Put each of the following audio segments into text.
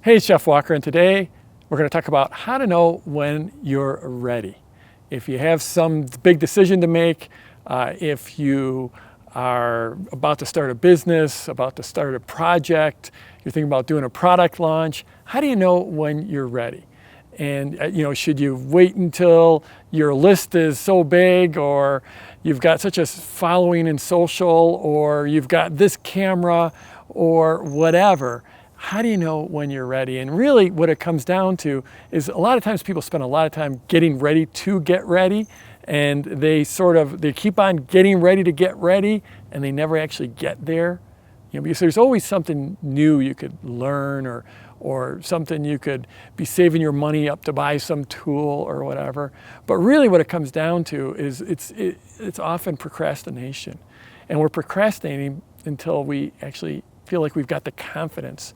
Hey, it's Jeff Walker, and today we're going to talk about how to know when you're ready. If you have some big decision to make, if you are about to start a business, about to start a project, you're thinking about doing a product launch, how do you know when you're ready? And should you wait until your list is so big, or you've got such a following in social, or you've got this camera, or whatever? How do you know when you're ready? And really what it comes down to is a lot of times people spend a lot of time getting ready to get ready, and they keep on getting ready to get ready, and they never actually get there. Because there's always something new you could learn, or something you could be saving your money up to buy some tool or whatever. But really what it comes down to is it's often procrastination. And we're procrastinating until we actually feel like we've got the confidence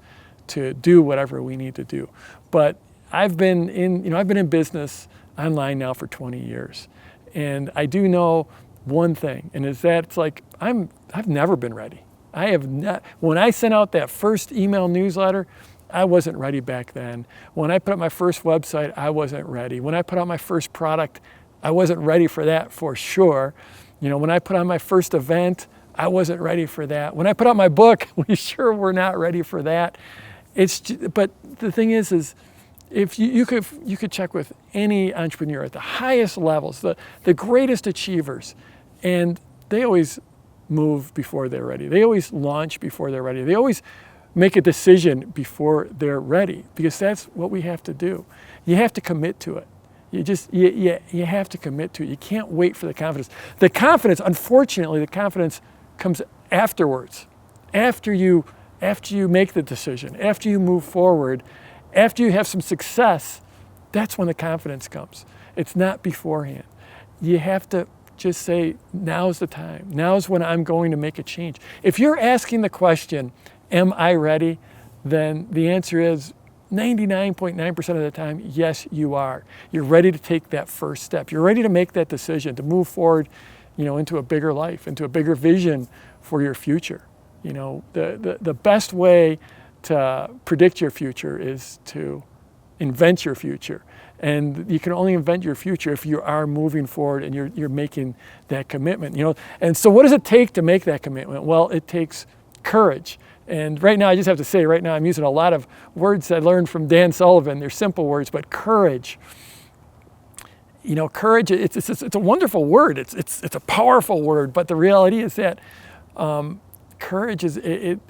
to do whatever we need to do. But I've been in business online now for 20 years. And I do know one thing, and is that it's like I've never been ready. I have not. When I sent out that first email newsletter, I wasn't ready back then. When I put up my first website, I wasn't ready. When I put out my first product, I wasn't ready for that for sure. When I put on my first event, I wasn't ready for that. When I put out my book, we sure were not ready for that. But the thing is if you could check with any entrepreneur at the highest levels, the greatest achievers, and they always move before they're ready. They always launch before they're ready. They always make a decision before they're ready, because that's what we have to do. You have to commit to it. You have to commit to it. You can't wait for the confidence. Unfortunately, the confidence comes afterwards, after you make the decision, after you move forward, after you have some success. That's when the confidence comes. It's not beforehand. You have to just say, now's the time. Now's when I'm going to make a change. If you're asking the question, am I ready? Then the answer is 99.9% of the time, yes, you are. You're ready to take that first step. You're ready to make that decision, to move forward, into a bigger life, into a bigger vision for your future. The best way to predict your future is to invent your future. And you can only invent your future if you are moving forward and you're making that commitment. And so what does it take to make that commitment? Well, it takes courage. And right now, I just have to say, right now I'm using a lot of words I learned from Dan Sullivan. They're simple words, but courage. Courage, it's a wonderful word. It's a powerful word, but the reality is that courage is,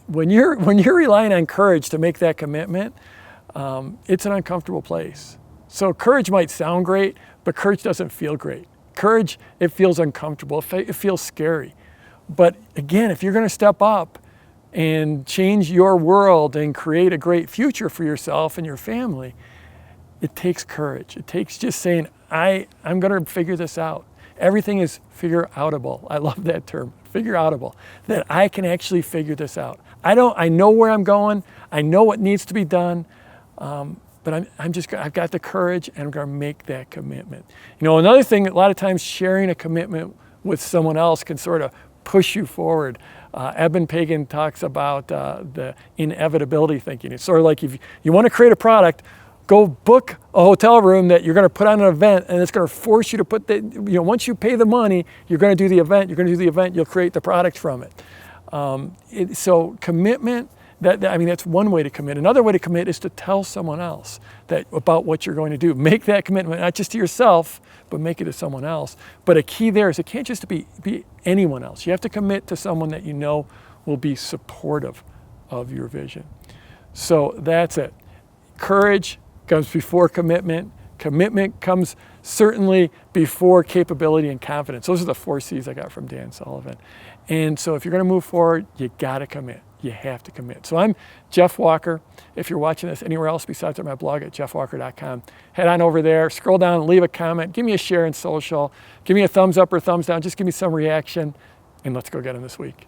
when you're relying on courage to make that commitment, it's an uncomfortable place. So courage might sound great, but courage doesn't feel great. Courage, it feels uncomfortable. It feels scary. But again, if you're going to step up and change your world and create a great future for yourself and your family, it takes courage. It takes just saying, I'm going to figure this out. Everything is figure-outable. I love that term, figure-outable, that I can actually figure this out. I know where I'm going. I know what needs to be done. But I've got the courage, and I'm going to make that commitment. Another thing, a lot of times sharing a commitment with someone else can sort of push you forward. Eben Pagan talks about the inevitability thinking. It's sort of like if you want to create a product, go book a hotel room that you're going to put on an event, and it's going to force you to put once you pay the money, you're going to do the event. You're going to do the event. You'll create the product from it. So commitment. That's one way to commit. Another way to commit is to tell someone else about what you're going to do. Make that commitment, not just to yourself, but make it to someone else. But a key there is it can't just be anyone else. You have to commit to someone that you know will be supportive of your vision. So that's it. Courage comes before commitment. Commitment comes certainly before capability and confidence. Those are the 4 C's I got from Dan Sullivan. And so if you're going to move forward, you got to commit. You have to commit. So I'm Jeff Walker. If you're watching this anywhere else besides at my blog at jeffwalker.com, head on over there, scroll down, leave a comment, give me a share in social, give me a thumbs up or thumbs down, just give me some reaction, and let's go get them this week.